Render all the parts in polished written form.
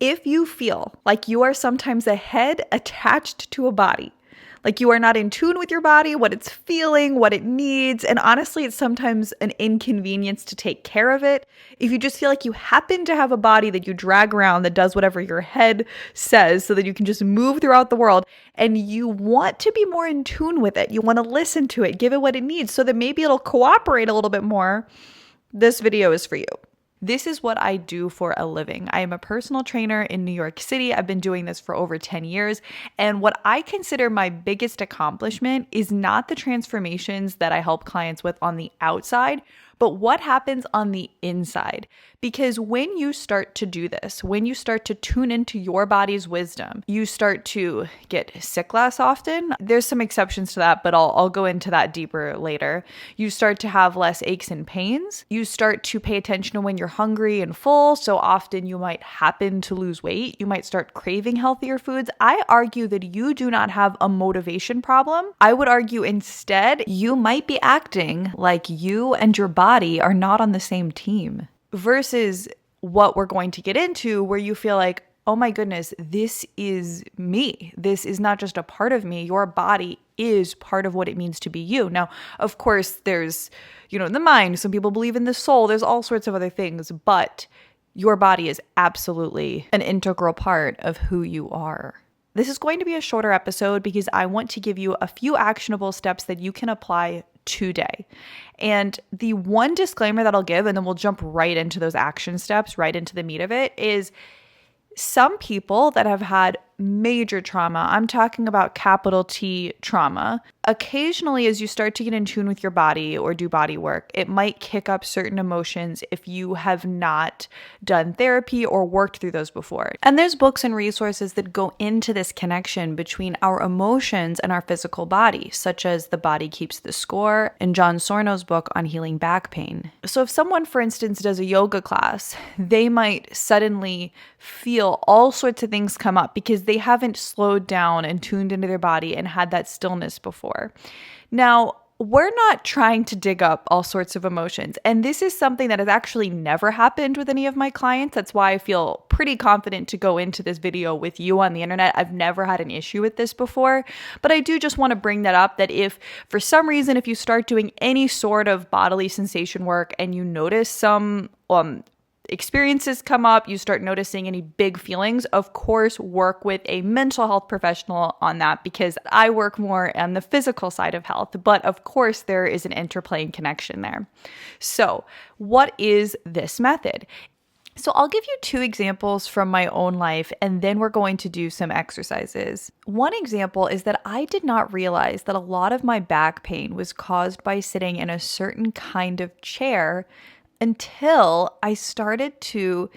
If you feel like you are sometimes a head attached to a body, like you are not in tune with your body, what it's feeling, what it needs, and honestly, it's sometimes an inconvenience to take care of it. If you just feel like you happen to have a body that you drag around that does whatever your head says so that you can just move throughout the world and you want to be more in tune with it, you want to listen to it, give it what it needs so that maybe it'll cooperate a little bit more, this video is for you. This is what I do for a living. I am a personal trainer in New York City. I've been doing this for over 10 years. And what I consider my biggest accomplishment is not the transformations that I help clients with on the outside, but what happens on the inside. Because when you start to do this, when you start to tune into your body's wisdom, you start to get sick less often. There's some exceptions to that, but I'll go into that deeper later. You start to have less aches and pains. You start to pay attention to when you're hungry and full. So often you might happen to lose weight. You might start craving healthier foods. I argue that you do not have a motivation problem. I would argue instead, you might be acting like you and your body are not on the same team. Versus what we're going to get into where you feel like, oh my goodness, this is me. This is not just a part of me. Your body is part of what it means to be you. Now, of course, there's, the mind. Some people believe in the soul. There's all sorts of other things, but your body is absolutely an integral part of who you are. This is going to be a shorter episode because I want to give you a few actionable steps that you can apply today. And the one disclaimer that I'll give, and then we'll jump right into those action steps, right into the meat of it, is some people that have had major trauma, I'm talking about capital T trauma, occasionally as you start to get in tune with your body or do body work, it might kick up certain emotions if you have not done therapy or worked through those before. And there's books and resources that go into this connection between our emotions and our physical body, such as The Body Keeps the Score and John Sorno's book on healing back pain. So if someone, for instance, does a yoga class, they might suddenly feel all sorts of things come up because they haven't slowed down and tuned into their body and had that stillness before. Now, we're not trying to dig up all sorts of emotions. And this is something that has actually never happened with any of my clients. That's why I feel pretty confident to go into this video with you on the internet. I've never had an issue with this before, but I do just want to bring that up that if for some reason, if you start doing any sort of bodily sensation work and you notice some experiences come up, you start noticing any big feelings, of course, work with a mental health professional on that because I work more on the physical side of health. But of course, there is an interplay and connection there. So what is this method? So I'll give you two examples from my own life, and then we're going to do some exercises. One example is that I did not realize that a lot of my back pain was caused by sitting in a certain kind of chair until I started to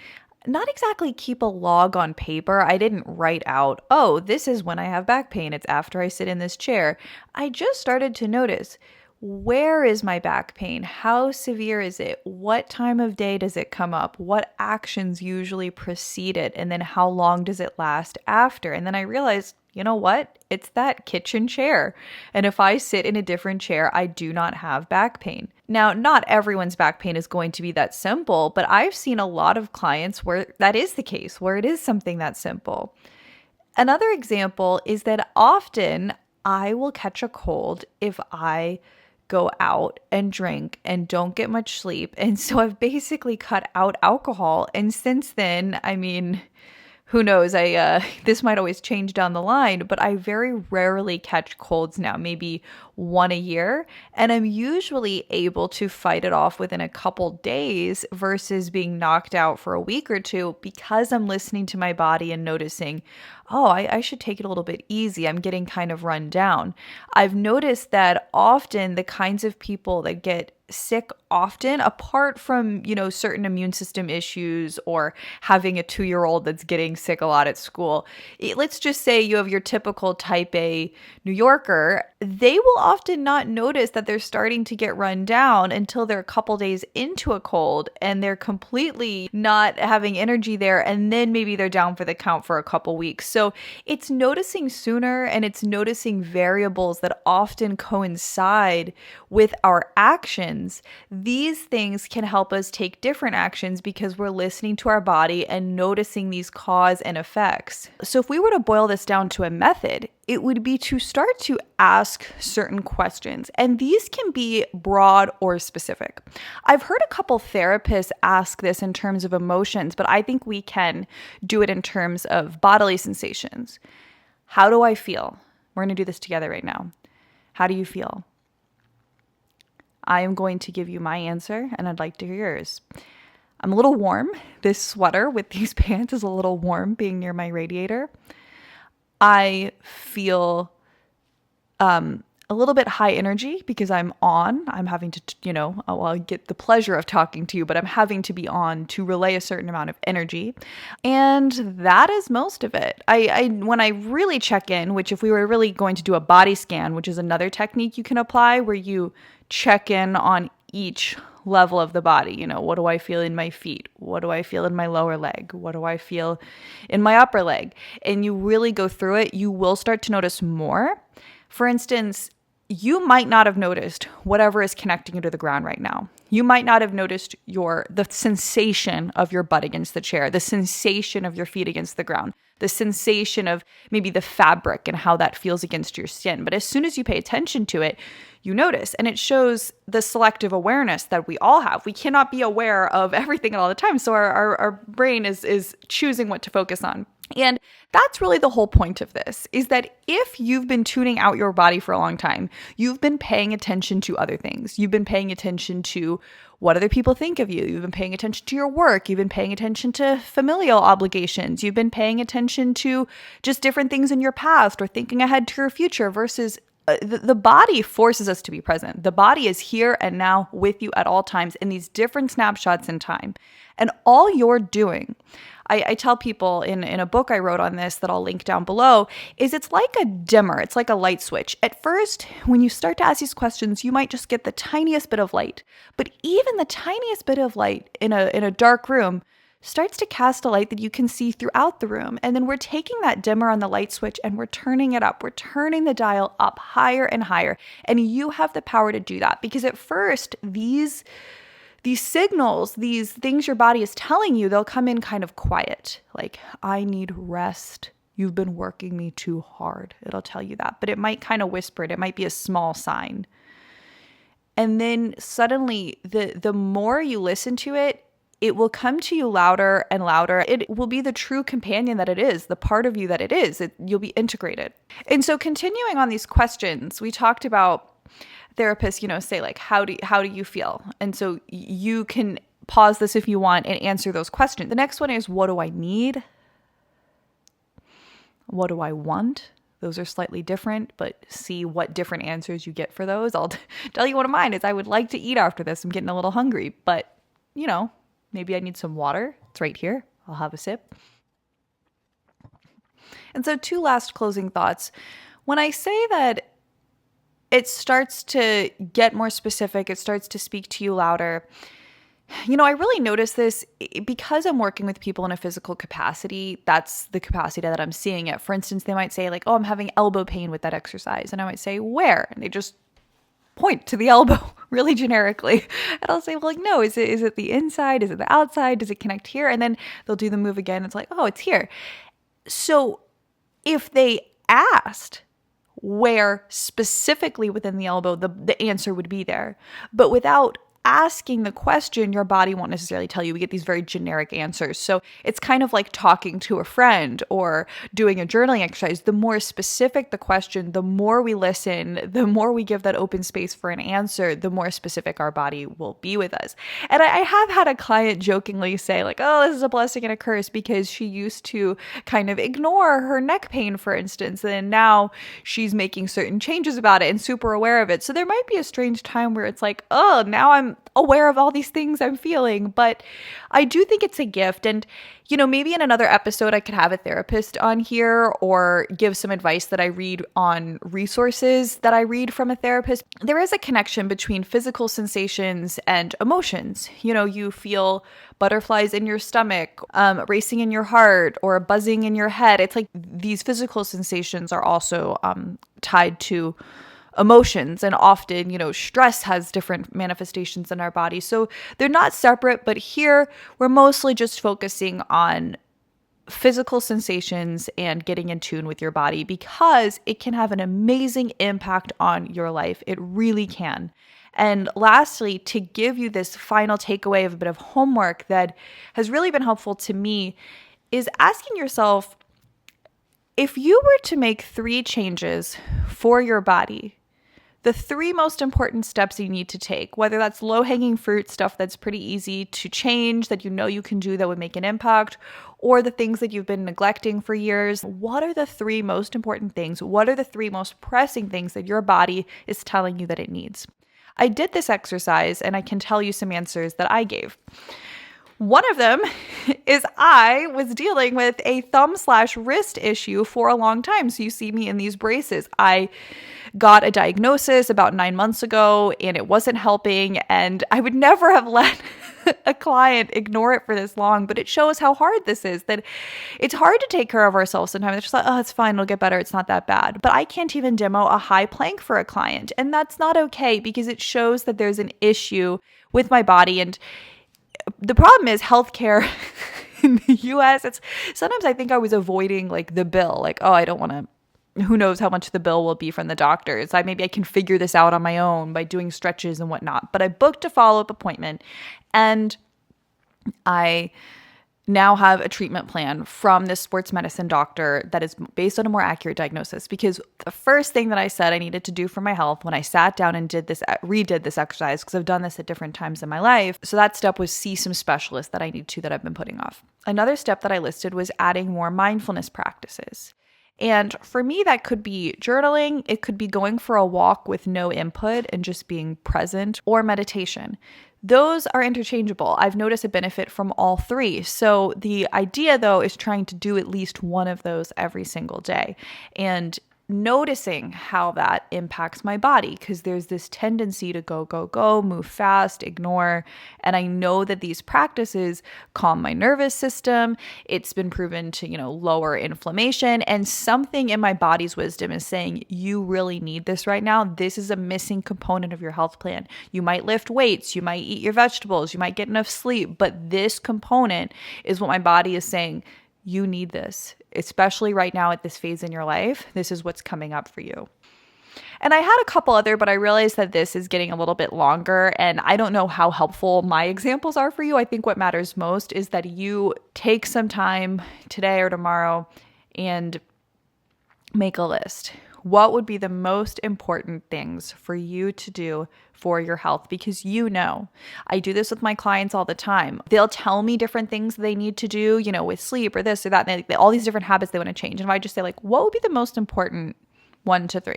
not exactly keep a log on paper. I didn't write out, oh, this is when I have back pain. It's after I sit in this chair. I just started to notice, where is my back pain? How severe is it? What time of day does it come up? What actions usually precede it? And then how long does it last after? And then I realized, you know what? It's that kitchen chair. And if I sit in a different chair, I do not have back pain. Now, not everyone's back pain is going to be that simple, but I've seen a lot of clients where that is the case, where it is something that simple. Another example is that often I will catch a cold if I go out and drink and don't get much sleep. And so I've basically cut out alcohol. And since then, who knows? This might always change down the line, but I very rarely catch colds now, maybe one a year. And I'm usually able to fight it off within a couple days versus being knocked out for a week or two because I'm listening to my body and noticing, oh, I should take it a little bit easy. I'm getting kind of run down. I've noticed that often the kinds of people that get sick often, apart from, certain immune system issues or having a 2-year-old that's getting sick a lot at school. Let's just say you have your typical type A New Yorker. They will often not notice that they're starting to get run down until they're a couple days into a cold and they're completely not having energy there. And then maybe they're down for the count for a couple weeks. So it's noticing sooner and it's noticing variables that often coincide with our actions these things can help us take different actions because we're listening to our body and noticing these cause and effects. So if we were to boil this down to a method, it would be to start to ask certain questions. And these can be broad or specific. I've heard a couple therapists ask this in terms of emotions, but I think we can do it in terms of bodily sensations. How do I feel? We're going to do this together right now. How do you feel? I am going to give you my answer, and I'd like to hear yours. I'm a little warm. This sweater with these pants is a little warm being near my radiator. I feel a little bit high energy because I'm having to, I get the pleasure of talking to you, but I'm having to be on to relay a certain amount of energy. And that is most of it. When I really check in, which if we were really going to do a body scan, which is another technique you can apply where you check in on each level of the body. What do I feel in my feet? What do I feel in my lower leg? What do I feel in my upper leg? And you really go through it, you will start to notice more. For instance, you might not have noticed whatever is connecting you to the ground right now. You might not have noticed the sensation of your butt against the chair, the sensation of your feet against the ground, the sensation of maybe the fabric and how that feels against your skin. But as soon as you pay attention to it, you notice. And it shows the selective awareness that we all have. We cannot be aware of everything all the time. So our brain is choosing what to focus on. And that's really the whole point of this, is that if you've been tuning out your body for a long time, you've been paying attention to other things. You've been paying attention to what other people think of you. You've been paying attention to your work. You've been paying attention to familial obligations. You've been paying attention to just different things in your past or thinking ahead to your future versus the body forces us to be present. The body is here and now with you at all times in these different snapshots in time. And all you're doing, I tell people in a book I wrote on this that I'll link down below, is it's like a dimmer. It's like a light switch. At first, when you start to ask these questions, you might just get the tiniest bit of light. But even the tiniest bit of light in a dark room starts to cast a light that you can see throughout the room. And then we're taking that dimmer on the light switch and we're turning it up. We're turning the dial up higher and higher. And you have the power to do that because at first, these signals, these things your body is telling you, they'll come in kind of quiet. Like, I need rest. You've been working me too hard. It'll tell you that. But it might kind of whisper it. It might be a small sign. And then suddenly, the more you listen to it, it will come to you louder and louder. It will be the true companion that it is, the part of you that it is. You'll be integrated. And so continuing on these questions, we talked about therapists, say like, how do you feel? And so you can pause this if you want and answer those questions. The next one is, what do I need? What do I want? Those are slightly different, but see what different answers you get for those. I'll tell you one of mine is I would like to eat after this. I'm getting a little hungry, but maybe I need some water. It's right here. I'll have a sip. And so 2 last closing thoughts. When I say that it starts to get more specific, it starts to speak to you louder, I really notice this because I'm working with people in a physical capacity. That's the capacity that I'm seeing it. For instance, they might say like, oh, I'm having elbow pain with that exercise. And I might say, where? And they just point to the elbow really generically. And I'll say, well, like, no, is it the inside? Is it the outside? Does it connect here? And then they'll do the move again. It's like, oh, it's here. So if they asked where specifically within the elbow, the answer would be there. But without asking the question, your body won't necessarily tell you. We get these very generic answers. So it's kind of like talking to a friend or doing a journaling exercise. The more specific the question, the more we listen, the more we give that open space for an answer, the more specific our body will be with us. And I have had a client jokingly say like, oh, this is a blessing and a curse because she used to kind of ignore her neck pain, for instance, and now she's making certain changes about it and super aware of it. So there might be a strange time where it's like, oh, now I'm aware of all these things I'm feeling, but I do think it's a gift. And, maybe in another episode, I could have a therapist on here or give some advice that I read on resources that I read from a therapist. There is a connection between physical sensations and emotions. You feel butterflies in your stomach, racing in your heart, or buzzing in your head. It's like these physical sensations are also tied to emotions, and often, stress has different manifestations in our body. So they're not separate, but here we're mostly just focusing on physical sensations and getting in tune with your body because it can have an amazing impact on your life. It really can. And lastly, to give you this final takeaway of a bit of homework that has really been helpful to me is asking yourself, if you were to make 3 changes for your body, the 3 most important steps you need to take, whether that's low-hanging fruit stuff that's pretty easy to change, that you can do that would make an impact, or the things that you've been neglecting for years, what are the 3 most important things? What are the 3 most pressing things that your body is telling you that it needs? I did this exercise and I can tell you some answers that I gave. One of them is I was dealing with a thumb/wrist issue for a long time. So you see me in these braces. I got a diagnosis about 9 months ago and it wasn't helping. And I would never have let a client ignore it for this long, but it shows how hard this is, that it's hard to take care of ourselves sometimes. It's just like, oh, it's fine, it'll get better, it's not that bad. But I can't even demo a high plank for a client. And that's not okay because it shows that there's an issue with my body. And the problem is healthcare in the US, sometimes I think I was avoiding like the bill, like, oh, I don't want to, who knows how much the bill will be from the doctors. Maybe I can figure this out on my own by doing stretches and whatnot. But I booked a follow-up appointment and I now have a treatment plan from this sports medicine doctor that is based on a more accurate diagnosis. Because the first thing that I said I needed to do for my health when I sat down and redid this exercise, because I've done this at different times in my life. So that step was see some specialists that I need to that I've been putting off. Another step that I listed was adding more mindfulness practices. And for me, that could be journaling. It could be going for a walk with no input and just being present, or meditation. Those are interchangeable. I've noticed a benefit from all 3. So the idea, though, is trying to do at least one of those every single day and noticing how that impacts my body, because there's this tendency to go, move fast, ignore. And I know that these practices calm my nervous system. It's been proven to, lower inflammation, and something in my body's wisdom is saying, you really need this right now. This is a missing component of your health plan. You might lift weights, you might eat your vegetables, you might get enough sleep, but this component is what my body is saying, you need this, especially right now at this phase in your life. This is what's coming up for you. And I had a couple other, but I realized that this is getting a little bit longer and I don't know how helpful my examples are for you. I think what matters most is that you take some time today or tomorrow and make a list. What would be the most important things for you to do for your health? Because I do this with my clients all the time. They'll tell me different things they need to do, with sleep or this or that, and all these different habits they want to change. And if I just say what would be the most important 1 to 3?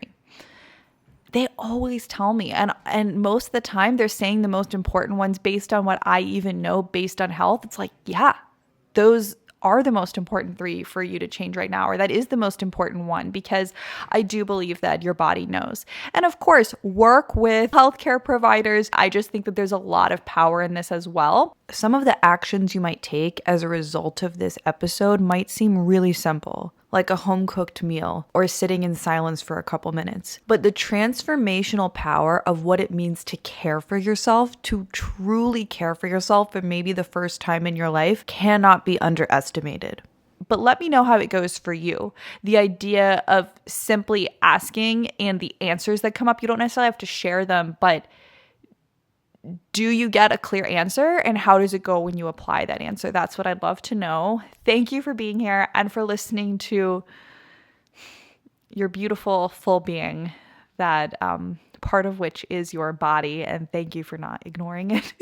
They always tell me. And most of the time they're saying the most important ones based on what I even know based on health. It's those are the most important 3 for you to change right now, or that is the most important one, because I do believe that your body knows. And of course, work with healthcare providers. I just think that there's a lot of power in this as well. Some of the actions you might take as a result of this episode might seem really simple, like a home-cooked meal or sitting in silence for a couple minutes. But the transformational power of what it means to care for yourself, to truly care for yourself for maybe the first time in your life, cannot be underestimated. But let me know how it goes for you. The idea of simply asking and the answers that come up, you don't necessarily have to share them, but do you get a clear answer, and how does it go when you apply that answer? That's what I'd love to know. Thank you for being here and for listening to your beautiful full being, that part of which is your body. And thank you for not ignoring it.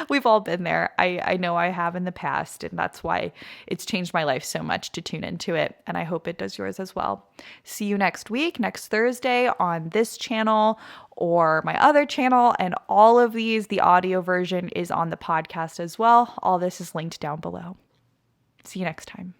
We've all been there. I know I have in the past, and that's why it's changed my life so much to tune into it. And I hope it does yours as well. See you next week, next Thursday on this channel or my other channel. And all of these, the audio version is on the podcast as well. All this is linked down below. See you next time.